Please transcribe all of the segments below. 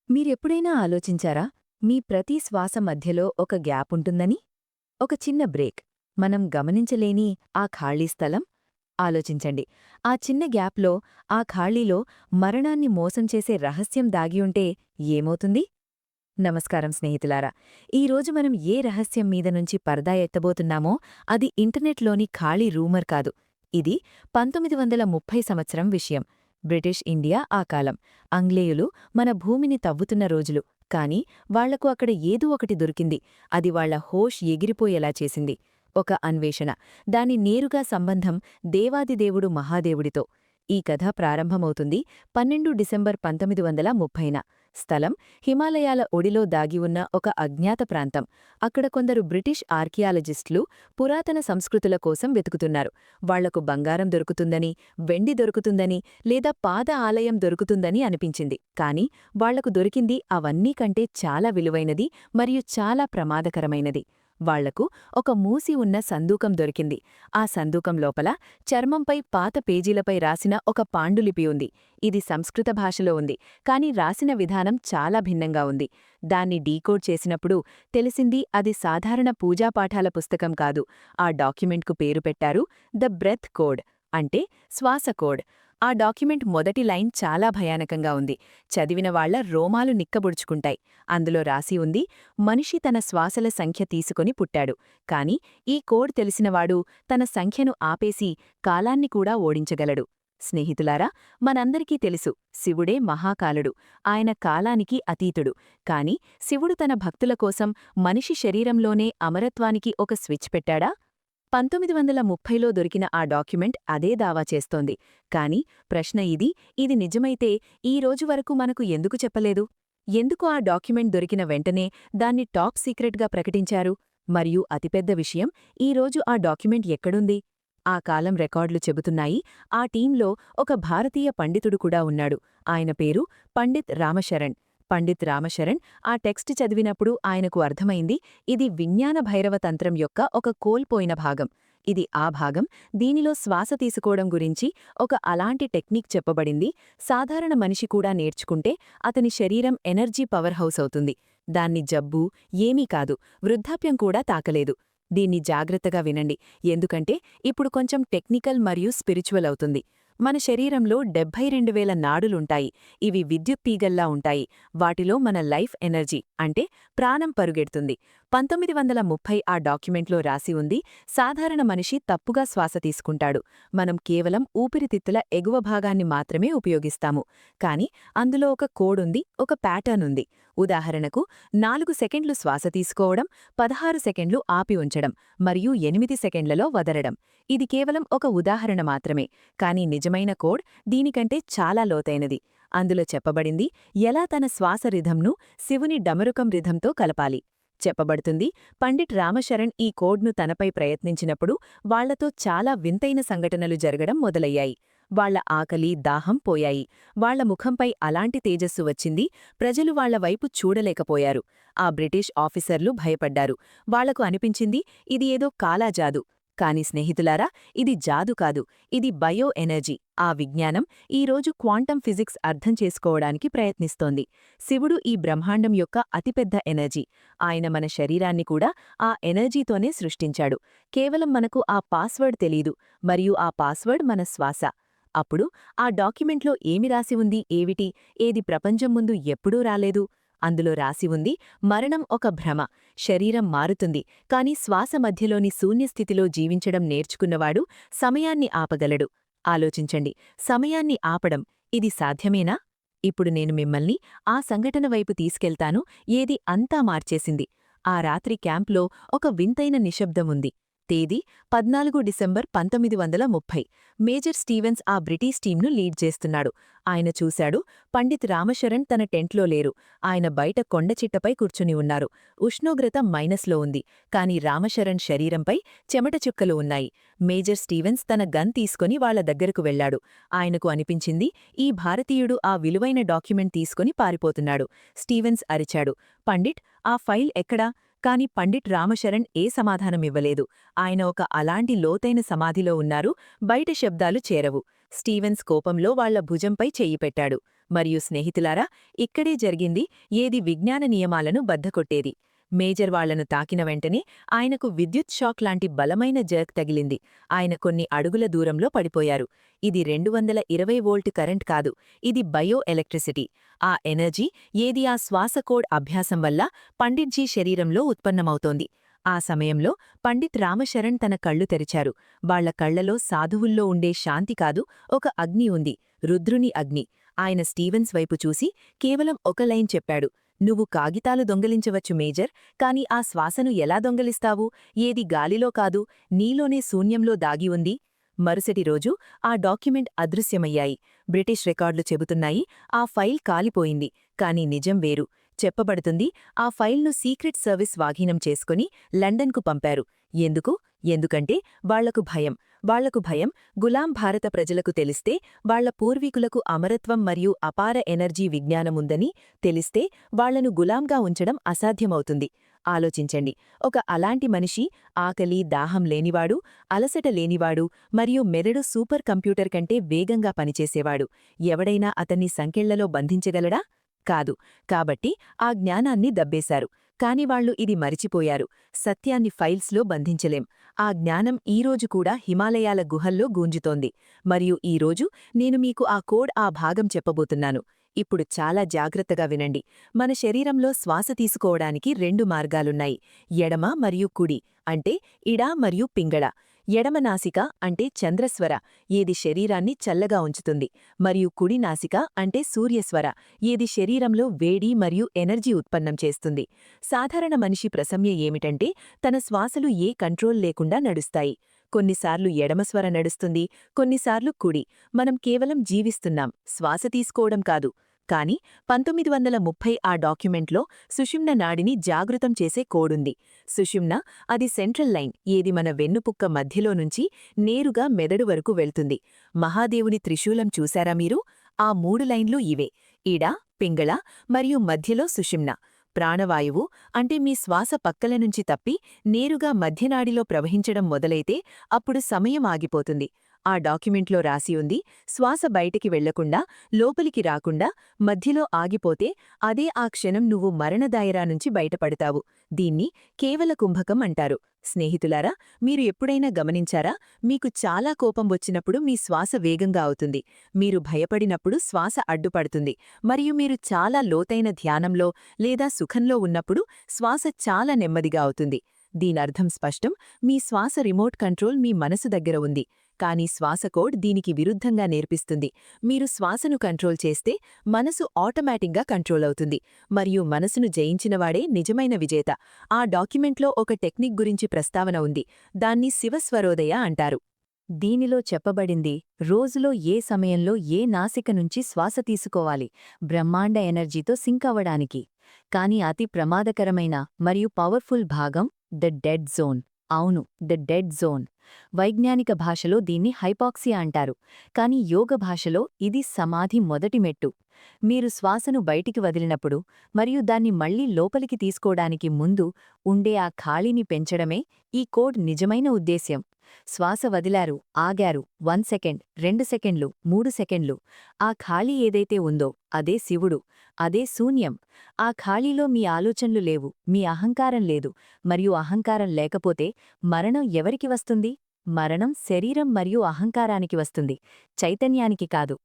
మీరెప్పుడైనా ఆలోచించారా? మీ ప్రతి శ్వాస మధ్యలో ఒక గ్యాప్ ఉంటుందని? ఒక చిన్న బ్రేక్. మనం గమనించలేని ఆ ఖాళీ స్థలం? ఆలోచించండి. ఆ చిన్న గ్యాప్‌లో, ఆ ఖాళీలో మరణాన్ని మోసం చేసే రహస్యం దాగి ఉంటే ఏమవుతుంది? నమస్కారం స్నేహితులారా. ఈరోజు మనం ఏ రహస్యం మీద నుంచి పరదా ఎత్తబోతున్నామో అది ఇంటర్నెట్‌లోని ఖాళీ రూమర్ కాదు. ఇది 1930 సంవత్సరం విషయం. బ్రిటిష్ ఇండియా ఆ కాలం. ఆంగ్లేయులు మన భూమిని తవ్వుతున్న రోజులు. కానీ వాళ్లకు అక్కడ ఏదో ఒకటి దొరికింది. అది వాళ్ల హోష్ ఎగిరిపోయేలా చేసింది. ఒక అన్వేషణ. దాని నేరుగా సంబంధం దేవాదిదేవుడు మహాదేవుడితో. ఈ కథ ప్రారంభమవుతుంది 12 డిసెంబర్ 1930న. స్థలం హిమాలయాల ఒడిలో దాగి ఉన్న ఒక అజ్ఞాత ప్రాంతం. అక్కడ కొందరు బ్రిటిష్ ఆర్కియాలజిస్టులు పురాతన సంస్కృతుల కోసం వెతుకుతున్నారు. వాళ్లకు బంగారం దొరుకుతుందని, వెండి దొరుకుతుందని, లేదా పాద ఆలయం దొరుకుతుందని అనిపించింది. కానీ వాళ్లకు దొరికింది అవన్నీ కంటే చాలా విలువైనది మరియు చాలా ప్రమాదకరమైనది. వాళ్లకు ఒక మూసి ఉన్న సందూకం దొరికింది. ఆ సందూకం లోపల చర్మంపై పాత పేజీలపై రాసిన ఒక పాండులిపి ఉంది. ఇది సంస్కృత భాషలో ఉంది, కాని రాసిన విధానం చాలా భిన్నంగా ఉంది. దాన్ని డీకోడ్ చేసినప్పుడు తెలిసింది అది సాధారణ పూజాపాఠాల పుస్తకం కాదు. ఆ డాక్యుమెంట్కు పేరు పెట్టారు ద బ్రెత్ కోడ్, అంటే శ్వాస కోడ్. ఆ డాక్యుమెంట్ మొదటి లైన్ చాలా భయానకంగా ఉంది. చదివిన వాళ్ల రోమాలు నిక్కబుడుచుకుంటాయి. అందులో రాసి ఉంది, మనిషి తన శ్వాసల సంఖ్య తీసుకొని పుట్టాడు. కాని ఈ కోడ్ తెలిసినవాడు తన సంఖ్యను ఆపేసి కాలాన్ని కూడా ఓడించగలడు. స్నేహితులారా, మనందరికీ తెలుసు, శివుడే మహాకాలుడు. ఆయన కాలానికి అతీతుడు. కాని శివుడు తన భక్తుల కోసం మనిషి శరీరంలోనే అమరత్వానికి ఒక స్విచ్ పెట్టాడా? 1930లో దొరికిన ఆ డాక్యుమెంట్ అదే దావా చేస్తోంది. కాని ప్రశ్న ఇది నిజమైతే ఈ రోజు వరకు మనకు ఎందుకు చెప్పలేదు? ఎందుకు ఆ డాక్యుమెంట్ దొరికిన వెంటనే దాన్ని టాప్ సీక్రెట్గా ప్రకటించారు? మరియు అతిపెద్ద విషయం, ఈరోజు ఆ డాక్యుమెంట్ ఎక్కడుంది? ఆ కాలం రికార్డులు చెబుతున్నాయి, ఆ టీంలో ఒక భారతీయ పండితుడు కూడా ఉన్నాడు. ఆయన పేరు పండిత్ రామశరణ్. పండిత్ రామశరణ్ ఆ టెక్స్ట్ చదివినప్పుడు ఆయనకు అర్థమైంది, ఇది విజ్ఞాన భైరవ తంత్రం యొక్క ఒక కోల్పోయిన భాగం. ఇది ఆ భాగం. దీనిలో శ్వాస తీసుకోవడం గురించి ఒక అలాంటి టెక్నిక్ చెప్పబడింది. సాధారణ మనిషి కూడా నేర్చుకుంటే అతని శరీరం ఎనర్జీ పవర్ హౌస్ అవుతుంది. దాన్ని జబ్బు ఏమీ కాదు, వృద్ధాప్యం కూడా తాకలేదు. దీన్ని జాగ్రత్తగా వినండి, ఎందుకంటే ఇప్పుడు కొంచెం టెక్నికల్ మరియు స్పిరిచువల్ అవుతుంది. మన శరీరంలో 72,000 నాడులుంటాయి. ఇవి విద్యుత్ తీగల్లా ఉంటాయి. వాటిలో మన లైఫ్ ఎనర్జీ, అంటే ప్రాణం పరుగెడుతుంది. 1930 ఆ డాక్యుమెంట్లో రాసి ఉంది, సాధారణ మనిషి తప్పుగా శ్వాస తీసుకుంటాడు. మనం కేవలం ఊపిరితిత్తుల ఎగువ భాగాన్ని మాత్రమే ఉపయోగిస్తాము. కాని అందులో ఒక కోడుంది, ఒక ప్యాటర్న్ ఉంది. ఉదాహరణకు 4 సెకండ్లు శ్వాస తీసుకోవడం, 16 సెకండ్లు ఆపి ఉంచడం, మరియు 8 సెకండ్లలో వదలడం. ఇది కేవలం ఒక ఉదాహరణ మాత్రమే, కాని నిజమైన కోడ్ దీనికంటే చాలా లోతైనది. అందులో చెప్పబడింది ఎలా తన శ్వాస రిథంను శివుని డమరుకం రిథంతో కలపాలి. చెప్పబడుతుంది, పండిట్ రామశరణ్ ఈ కోడ్ను తనపై ప్రయత్నించినప్పుడు వాళ్లతో చాలా వింతైన సంఘటనలు జరగడం మొదలయ్యాయి. వాళ్ల ఆకలి, దాహం పోయాయి. వాళ్ల ముఖంపై అలాంటి తేజస్సు వచ్చింది, ప్రజలు వాళ్ల వైపు చూడలేకపోయారు. ఆ బ్రిటిష్ ఆఫీసర్లు భయపడ్డారు. వాళ్లకు అనిపించింది, ఇది ఏదో కాలాజాదు. కాని స్నేహితులారా, ఇది జాదు కాదు, ఇది బయో ఎనర్జీ. ఆ విజ్ఞానం ఈరోజు క్వాంటం ఫిజిక్స్ అర్థం చేసుకోవడానికి ప్రయత్నిస్తోంది. శివుడు ఈ బ్రహ్మాండం యొక్క అతిపెద్ద ఎనర్జీ. ఆయన మన శరీరాన్ని కూడా ఆ ఎనర్జీతోనే సృష్టించాడు. కేవలం మనకు ఆ పాస్వర్డ్ తెలీదు, మరియు ఆ పాస్వర్డ్ మన శ్వాస. అప్పుడు ఆ డాక్యుమెంట్లో ఏమి రాసి ఉంది? ఏది ప్రపంచం ముందు ఎప్పుడూ రాలేదు? అందులో రాసి ఉంది, మరణం ఒక భ్రమ. శరీరం మారుతుంది, కాని శ్వాస మధ్యలోని శూన్యస్థితిలో జీవించడం నేర్చుకున్నవాడు సమయాన్ని ఆపగలడు. ఆలోచించండి, సమయాన్ని ఆపడం, ఇది సాధ్యమేనా? ఇప్పుడు నేను మిమ్మల్ని ఆ సంఘటన వైపు తీసుకెళ్తాను, ఏది అంతా మార్చేసింది. ఆ రాత్రి క్యాంప్లో ఒక వింతైన నిశ్శబ్దం ఉంది. తేదీ 14 డిసెంబర్ 1930. మేజర్ స్టీవెన్స్ ఆ బ్రిటిష్ టీంను లీడ్ చేస్తున్నాడు. ఆయన చూశాడు, పండిత్ రామశరణ్ తన టెంట్లో లేరు. ఆయన బయట కొండచిట్టపై కూర్చుని ఉన్నారు. ఉష్ణోగ్రత మైనస్లో ఉంది, కాని రామశరణ్ శరీరంపై చెమట చుక్కలు ఉన్నాయి. మేజర్ స్టీవెన్స్ తన గన్ తీసుకుని వాళ్ల దగ్గరకు వెళ్లాడు. ఆయనకు అనిపించింది, ఈ భారతీయుడు ఆ విలువైన డాక్యుమెంట్ తీసుకుని పారిపోతున్నాడు. స్టీవెన్స్ అరిచాడు, పండిట్, ఆ ఫైల్ ఎక్కడా? కాని పండిట్ రామశరణ్ ఏ సమాధానమివ్వలేదు. ఆయన ఒక అలాంటి లోతైన సమాధిలో ఉన్నారు, బయట శబ్దాలు చేరవు. స్టీవెన్స్ కోపంలో వాళ్ల భుజంపై చెయ్యి పెట్టాడు. మరియు స్నేహితులారా, ఇక్కడే జరిగింది ఏది విజ్ఞాన నియమాలను బద్దకొట్టేది. మేజర్ వాళ్లను తాకిన వెంటనే ఆయనకు విద్యుత్ షాక్ లాంటి బలమైన జర్క్ తగిలింది. ఆయన కొన్ని అడుగుల దూరంలో పడిపోయారు. ఇది 220 వోల్ట్ కరెంట్ కాదు, ఇది బయో ఎలక్ట్రిసిటీ. ఆ ఎనర్జీ ఏది ఆ శ్వాసకోడ్ అభ్యాసం వల్ల పండిట్జీ శరీరంలో ఉత్పన్నమవుతోంది. ఆ సమయంలో పండిత్ రామశరణ్ తన కళ్ళు తెరిచారు. వాళ్ల కళ్లలో సాధువుల్లో ఉండే శాంతి కాదు, ఒక అగ్ని ఉంది, రుద్రుని అగ్ని. ఆయన స్టీవెన్స్ వైపు చూసి కేవలం ఒక లైన్ చెప్పాడు, "నువ్వు కాగితాలు దొంగిలించవచ్చు మేజర్, కాని ఆ శ్వాసను ఎలా దొంగిలిస్తావు? ఏది గాలిలో కాదు, నీలోనే శూన్యంలో దాగి ఉంది." మరుసటి రోజు ఆ డాక్యుమెంట్ అదృశ్యమయ్యాయి. బ్రిటిష్ రికార్డులు చెబుతున్నాయి, ఆ ఫైల్ కాలిపోయింది. కాని నిజం వేరు. చెప్పబడుతుంది, ఆ ఫైల్ను సీక్రెట్ సర్వీస్ స్వాధీనం చేసుకుని లండన్కు పంపారు. ఎందుకు? ఎందుకంటే వాళ్లకు భయం గులాం భారత ప్రజలకు తెలిస్తే, వాళ్ల పూర్వీకులకు అమరత్వం మరియు అపార ఎనర్జీ విజ్ఞానముందని తెలిస్తే వాళ్లను గులాంగా ఉంచడం అసాధ్యమవుతుంది. ఆలోచించండి, ఒక అలాంటి మనిషి, ఆకలి దాహం లేనివాడు, అలసట లేనివాడు మరియు మెదడు సూపర్ కంప్యూటర్ కంటే వేగంగా పనిచేసేవాడు. ఎవడైనా అతన్ని సంకెళ్లలో బంధించగలడా? కాదు. కాబట్టి ఆ జ్ఞానాన్ని దబ్బేశారు. కాని వాళ్లు ఇది మరిచిపోయారు. సత్యాన్ని ఫైల్స్లో బంధించలేం. ఆ జ్ఞానం ఈరోజు కూడా హిమాలయాల గుహల్లో గూంజుతోంది. మరియు ఈరోజు నేను మీకు ఆ కోడ్ ఆ భాగం చెప్పబోతున్నాను. ఇప్పుడు చాలా జాగ్రత్తగా వినండి. మన శరీరంలో శ్వాస తీసుకోవడానికి 2 మార్గాలున్నాయి. ఎడమ మరియు కుడి, అంటే ఇడ మరియు పింగళ. ఎడమ నాసిక అంటే చంద్రస్వర, ఏది శరీరాన్ని చల్లగా ఉంచుతుంది. మరియు కుడి నాసిక అంటే సూర్యస్వర, ఏది శరీరంలో వేడి మరియు ఎనర్జీ ఉత్పన్నం చేస్తుంది. సాధారణ మనిషి ప్రసమ్య ఏమిటంటే, తన శ్వాసలు ఏ కంట్రోల్ లేకుండా నడుస్తాయి. కొన్నిసార్లు ఎడమస్వర నడుస్తుంది, కొన్నిసార్లు కుడి. మనం కేవలం జీవిస్తున్నాం, శ్వాస తీసుకోవడం కాదు. కాని 1930 ఆ డాక్యుమెంట్లో సుషుమ్న నాడిని జాగృతం చేసే కోడుంది. సుషుమ్న, అది సెంట్రల్ లైన్, ఏది మన వెన్నుపుక్క మధ్యలో నుంచి నేరుగా మెదడు వరకు వెళ్తుంది. మహాదేవుని త్రిశూలం చూశారా మీరు? ఆ 3 లైన్లు ఇవే: ఇడ, పింగళ మరియు మధ్యలో సుషుమ్న. ప్రాణవాయువు అంటే మీ శ్వాస పక్కల నుంచి తప్పి నేరుగా మధ్యనాడిలో ప్రవహించడం మొదలైతే అప్పుడు సమయం ఆగిపోతుంది. ఆ డాక్యుమెంట్లో రాసి ఉంది, శ్వాస బయటికి వెళ్లకుండా, లోపలికి రాకుండా, మధ్యలో ఆగిపోతే అదే ఆ క్షణం నువ్వు మరణదాయరా నుంచి బయటపడతావు. దీన్ని కేవల కుంభకం అంటారు. స్నేహితులారా, మీరు ఎప్పుడైనా గమనించారా? మీకు చాలా కోపం వచ్చినప్పుడు మీ శ్వాస వేగంగా అవుతుంది. మీరు భయపడినప్పుడు శ్వాస అడ్డుపడుతుంది. మరియు మీరు చాలా లోతైన ధ్యానంలో లేదా సుఖంలో ఉన్నప్పుడు శ్వాస చాలా నెమ్మదిగా అవుతుంది. దీనర్థం స్పష్టం: మీ శ్వాస రిమోట్ కంట్రోల్ మీ మనసు దగ్గర ఉంది. కానీ శ్వాసకోడ్ దీనికి విరుద్ధంగా నేర్పిస్తుంది. మీరు శ్వాసను కంట్రోల్ చేస్తే మనసు ఆటోమేటిక్గా కంట్రోల్ అవుతుంది. మరియు మనసును జయించినవాడే నిజమైన విజేత. ఆ డాక్యుమెంట్లో ఒక టెక్నిక్ గురించి ప్రస్తావన ఉంది. దాన్ని శివస్వరోదయ అంటారు. దీనిలో చెప్పబడింది, రోజులో ఏ సమయంలో ఏ నాసిక నుంచి శ్వాస తీసుకోవాలి, బ్రహ్మాండ ఎనర్జీతో సింక్ అవ్వడానికి. కాని అతి ప్రమాదకరమైన మరియు పవర్ఫుల్ భాగం ద డెడ్ జోన్. అవును, ద డెడ్ జోన్. వైజ్ఞానిక భాషలో దీన్ని హైపాక్సియా అంటారు. కాని యోగ భాషలో ఇది సమాధి మొదటి మెట్టు. మీరు శ్వాసను బయటికి వదిలినప్పుడు మరియు దాన్ని మళ్లీ లోపలికి తీసుకోవడానికి ముందు ఉండే ఆ ఖాళీని పెంచడమే ఈ కోడ్ నిజమైన ఉద్దేశ్యం. శ్వాస వదిలారు, ఆగారు, 1 సెకండ్, 2 సెకండ్లు, 3 సెకండ్లు. ఆ ఖాళీ ఏదైతే ఉందో అదే శివుడు, అదే శూన్యం. ఆ ఖాళీలో మీ ఆలోచనలు లేవు, మీ అహంకారం లేదు. మరియు అహంకారం లేకపోతే మరణం ఎవరికి వస్తుంది? మరణం శరీరం మరియు అహంకారానికి వస్తుంది, చైతన్యానికి కాదు.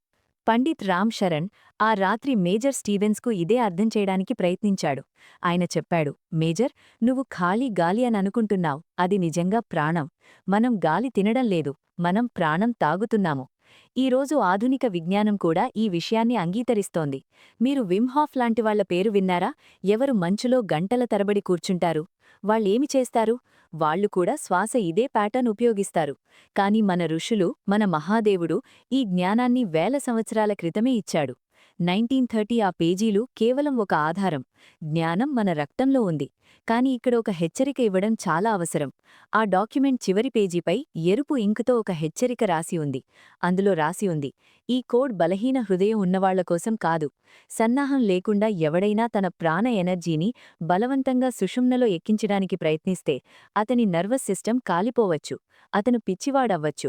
పండిత్ రామ్ శరణ్ ఆ రాత్రి మేజర్ స్టీవెన్స్కు ఇదే అర్థం చేయడానికి ప్రయత్నించాడు. ఆయన చెప్పాడు, మేజర్, నువ్వు ఖాళీ గాలి అని అనుకుంటున్నావు, అది నిజంగా ప్రాణం. మనం గాలి తినడం లేదు, మనం ప్రాణం తాగుతున్నాము. ఈరోజు ఆధునిక విజ్ఞానం కూడా ఈ విషయాన్ని అంగీకరిస్తోంది. మీరు విమ్ హాఫ్ లాంటి వాళ్ల పేరు విన్నారా? ఎవరు మంచులో గంటల తరబడి కూర్చుంటారు? వాళ్ళేమి చేస్తారు? వాళ్లు కూడా శ్వాస ఇదే ప్యాటర్న్ ఉపయోగిస్తారు. కాని మన ఋషులు, మన మహాదేవుడు ఈ జ్ఞానాన్ని వేల సంవత్సరాల క్రితమే ఇచ్చాడు. 1930 ఆ పేజీలు కేవలం ఒక ఆధారం. జ్ఞానం మన రక్తంలో ఉంది. కాని ఇక్కడ ఒక హెచ్చరిక ఇవ్వడం చాలా అవసరం. ఆ డాక్యుమెంట్ చివరి పేజీపై ఎరుపు ఇంకుతో ఒక హెచ్చరిక రాసి ఉంది. అందులో రాసి ఉంది, ఈ కోడ్ బలహీన హృదయం ఉన్నవాళ్ల కోసం కాదు. సన్నాహం లేకుండా ఎవడైనా తన ప్రాణ ఎనర్జీని బలవంతంగా సుషుమ్నలో ఎక్కించడానికి ప్రయత్నిస్తే అతని నర్వస్ సిస్టమ్ కాలిపోవచ్చు. అతను పిచ్చివాడవ్వచ్చు.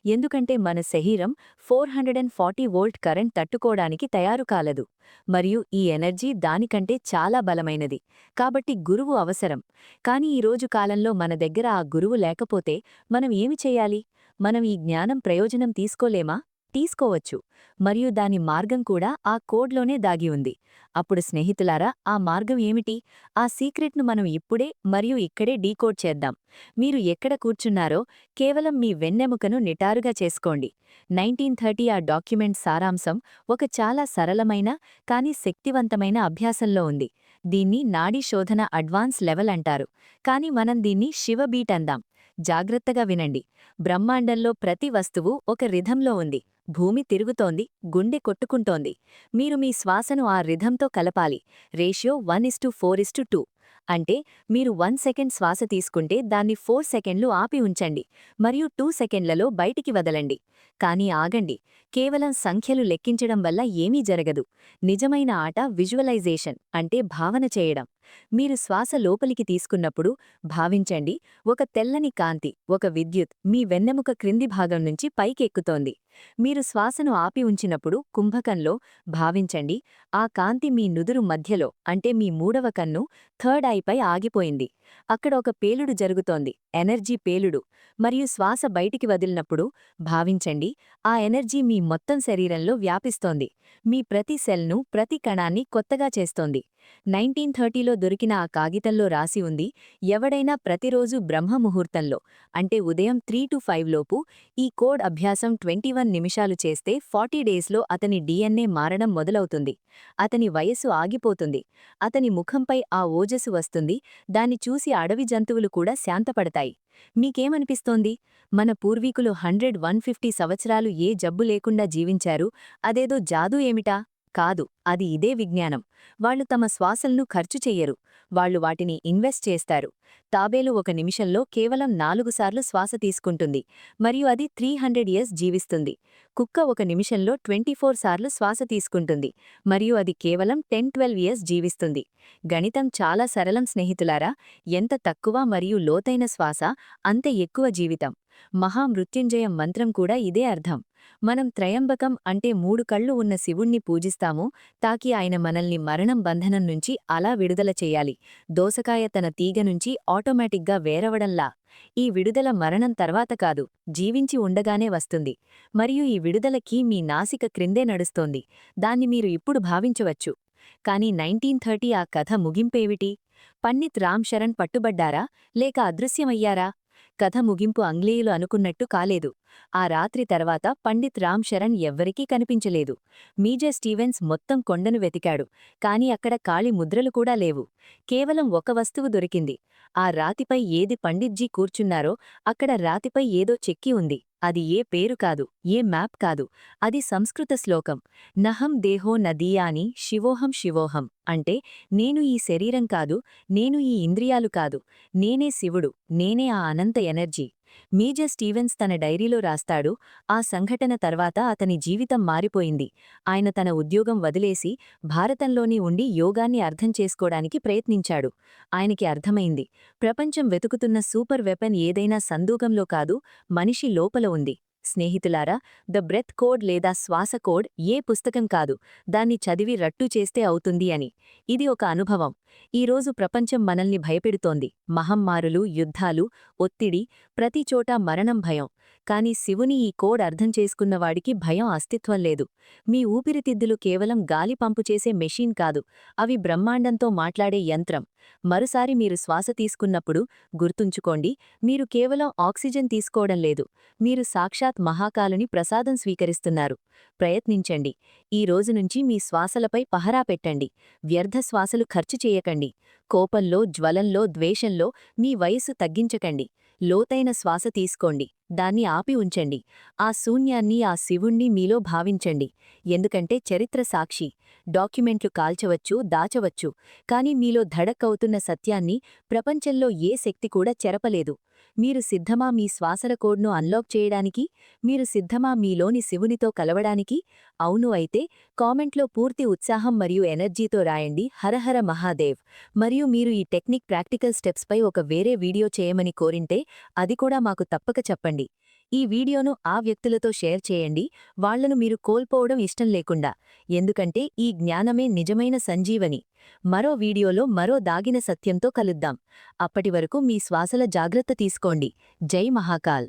ఎందుకంటే మన శరీరం 440 వోల్ట్ కరెంట్ తట్టుకోవడానికి తీసుకోవడానికి తయారు కాలదు. మరియు ఈ ఎనర్జీ దానికంటే చాలా బలమైనది. కాబట్టి గురువు అవసరం. కాని ఈరోజు కాలంలో మన దగ్గర ఆ గురువు లేకపోతే మనం ఏమి చేయాలి? మనం ఈ జ్ఞానం ప్రయోజనం తీసుకోలేమా? తీసుకోవచ్చు. మరియు దాని మార్గం కూడా ఆ కోడ్లోనే దాగి ఉంది. అప్పుడు స్నేహితులారా, ఆ మార్గం ఏమిటి? ఆ సీక్రెట్ను మనం ఇప్పుడే మరియు ఇక్కడే డీకోడ్ చేద్దాం. మీరు ఎక్కడ కూర్చున్నారో కేవలం మీ వెన్నెముకను నిటారుగా చేసుకోండి. 1930 ఆ డాక్యుమెంట్ సారాంశం ఒక చాలా సరళమైన కానీ శక్తివంతమైన అభ్యాసంలో ఉంది. దీన్ని నాడీ శోధన అడ్వాన్స్ లెవెల్ అంటారు. కాని మనం దీన్ని శివబీట్ అందాం. జాగ్రత్తగా వినండి. బ్రహ్మాండంలో ప్రతి వస్తువు ఒక రిథంలో ఉంది. భూమి తిరుగుతోంది, గుండె కొట్టుకుంటోంది. మీరు మీ శ్వాసను ఆ రిథంతో కలపాలి. రేషియో 1:4:2. అంటే మీరు 1 సెకండ్ శ్వాస తీసుకుంటే దాన్ని 4 సెకండ్లు ఆపి ఉంచండి మరియు 2 సెకండ్లలో బయటికి వదలండి. కానీ ఆగండి. కేవలం సంఖ్యలు లెక్కించడం వల్ల ఏమీ జరగదు. నిజమైన ఆట విజువలైజేషన్, అంటే భావన చేయడం. మీరు శ్వాస లోపలికి తీసుకున్నప్పుడు భావించండి, ఒక తెల్లని కాంతి, ఒక విద్యుత్ మీ వెన్నెముక క్రింది భాగం నుంచి పైకెక్కుతోంది. మీరు శ్వాసను ఆపి ఉంచినప్పుడు కుంభకంలో భావించండి, ఆ కాంతి మీ నుదురు మధ్యలో, అంటే మీ మూడవ కన్ను థర్డ్ ఐపై ఆగిపోయింది. అక్కడ ఒక పేలుడు జరుగుతోంది, ఎనర్జీ పేలుడు. మరియు శ్వాస బయటికి వదిలినప్పుడు భావించండి, ఆ ఎనర్జీ మీ మొత్తం శరీరంలో వ్యాపిస్తోంది. మీ ప్రతి సెల్ను, ప్రతి కణాన్ని కొత్తగా చేస్తోంది. 1930లో దొరికిన ఆ కాగితంలో రాసి ఉంది, ఎవడైనా ప్రతిరోజు బ్రహ్మముహూర్తంలో, అంటే ఉదయం 3-5 లోపు ఈ కోడ్ అభ్యాసం 21 నిమిషాలు చేస్తే 40 డేస్లో అతని DNA మారడం మొదలవుతుంది. అతని వయస్సు ఆగిపోతుంది. అతని ముఖంపై ఆ ఓజస్సు వస్తుంది. దాన్ని చూసి అడవి జంతువులు కూడా శాంతపడతాయి. మీకేమనిపిస్తోంది? మన పూర్వీకులు 100-150 సంవత్సరాలు ఏ జబ్బు లేకుండా జీవించారు. అదేదో జాదూ ఏమిటా? కాదు, అది ఇదే విజ్ఞానం. వాళ్ళు తమ శ్వాసల్ను ఖర్చు చెయ్యరు. వాళ్ళు వాటిని ఇన్వెస్ట్ చేస్తారు. తాబేలు ఒక నిమిషంలో కేవలం 4 సార్లు శ్వాస తీసుకుంటుంది మరియు అది 300 ఇయర్స్ జీవిస్తుంది. కుక్క ఒక నిమిషంలో 24 సార్లు శ్వాస తీసుకుంటుంది మరియు అది కేవలం 10-12 ఇయర్స్ జీవిస్తుంది. గణితం చాలా సరళం స్నేహితులారా. ఎంత తక్కువ మరియు లోతైన శ్వాస, అంత ఎక్కువ జీవితం. మహామృత్యుంజయం మంత్రం కూడా ఇదే అర్థం. మనం త్రయంబకం, అంటే 3 కళ్ళు ఉన్న శివుణ్ణి పూజిస్తాము, తాకి ఆయన మనల్ని మరణం బంధనం నుంచి అలా విడుదల చెయ్యాలి. దోసకాయ తన తీగ నుంచి ఆటోమేటిక్గా వేరవడంలా. ఈ విడుదల మరణం తర్వాత కాదు, జీవించి ఉండగానే వస్తుంది. మరియు ఈ విడుదలకి మీ నాసిక క్రిందే నడుస్తోంది. దాన్ని మీరు ఇప్పుడు భావించవచ్చు. కాని 1930 ఆ కథ ముగింపేమిటి? పండిత్ రామ్ శరణ్ పట్టుబడ్డారా, లేక అదృశ్యమయ్యారా? కథ ముగింపు ఆంగ్లేయులు అనుకున్నట్టు కాలేదు. ఆ రాత్రి తర్వాత పండిత్ రామ్ శరణ్ ఎవ్వరికీ కనిపించలేదు. మీజర్ స్టీవెన్స్ మొత్తం కొండను వెతికాడు, కాని అక్కడ కాళి ముద్రలు కూడా లేవు. కేవలం ఒక వస్తువు దొరికింది. ఆ రాతిపై ఏది పండిట్జీ కూర్చున్నారో అక్కడ రాతిపై ఏదో చెక్కి ఉంది. అది ఏ పేరు కాదు, ఏ మ్యాప్ కాదు. అది సంస్కృత శ్లోకం. నహం దేహో నదీయాని శివోహం శివోహం. అంటే నేను ఈ శరీరం కాదు, నేను ఈ ఇంద్రియాలు కాదు, నేనే శివుడు, నేనే ఆ అనంత ఎనర్జీ. మేజర్ స్టీవెన్స్ తన డైరీలో రాస్తాడు, ఆ సంఘటన తర్వాత అతని జీవితం మారిపోయింది. ఆయన తన ఉద్యోగం వదిలేసి భారతంలోని ఉండి యోగాన్ని అర్థం చేసుకోవడానికి ప్రయత్నించాడు. ఆయనకి అర్థమైంది, ప్రపంచం వెతుకుతున్న సూపర్ వెపన్ ఏదైనా సందూకంలో కాదు, మనిషి లోపల ఉంది. స్నేహితులారా, ద బ్రెత్ కోడ్ లేదా శ్వాస కోడ్ ఏ పుస్తకం కాదు, దాన్ని చదివి రట్టు చేస్తే అవుతుంది అని. ఇది ఒక అనుభవం. ఈరోజు ప్రపంచం మనల్ని భయపెడుతోంది. మహమ్మారులు, యుద్ధాలు, ఒత్తిడి, ప్రతిచోటా మరణం భయం. కాని శివుని ఈ కోడ్ అర్థం చేసుకున్నవాడికి భయం అస్తిత్వం లేదు. మీ ఊపిరితిద్దులు కేవలం గాలి పంపు చేసే మెషీన్ కాదు, అవి బ్రహ్మాండంతో మాట్లాడే యంత్రం. మరోసారి మీరు శ్వాస తీసుకున్నప్పుడు గుర్తుంచుకోండి, మీరు కేవలం ఆక్సిజన్ తీసుకోవడం లేదు, మీరు సాక్షాత్ మహాకాలుని ప్రసాదం స్వీకరిస్తున్నారు. ప్రయత్నించండి. ఈ రోజు నుంచి మీ శ్వాసలపై పహరా పెట్టండి. వ్యర్థ శ్వాసలు ఖర్చు చేయకండి. కోపంలో, జ్వలంలో, ద్వేషంలో మీ వయస్సు తగ్గించకండి. లోతైన శ్వాస తీసుకోండి, దాన్ని ఆపి ఉంచండి. ఆ శూన్యాన్ని, ఆ శివుణ్ణి మీలో భావించండి. ఎందుకంటే చరిత్ర సాక్షి. డాక్యుమెంట్లు కాల్చవచ్చు, దాచవచ్చు, కాని మీలో ధడక్కవుతున్న సత్యాన్ని ప్రపంచంలో ఏ శక్తి కూడా చెరపలేదు. మీరు సిద్ధమా మీ శ్వాసల కోడ్ను అన్లాక్ చేయడానికి? మీరు సిద్ధమా మీలోని శివునితో కలవడానికి? అవును అయితే కామెంట్లో పూర్తి ఉత్సాహం మరియు ఎనర్జీతో రాయండి, హరహర మహాదేవ్. మరియు మీరు ఈ టెక్నిక్ ప్రాక్టికల్ స్టెప్స్పై ఒక వేరే వీడియో చేయమని కోరింటే అది కూడా మాకు తప్పక చెప్పండి. ఈ వీడియోను ఆ వ్యక్తులతో షేర్ చేయండి, వాళ్లను మీరు కోల్పోవడం ఇష్టం లేకుండా. ఎందుకంటే ఈ జ్ఞానమే నిజమైన సంజీవని. మరో వీడియోలో మరో దాగిన సత్యంతో కలుద్దాం. అప్పటివరకు మీ శ్వాసల జాగ్రత్త తీసుకోండి. జై మహాకాల్.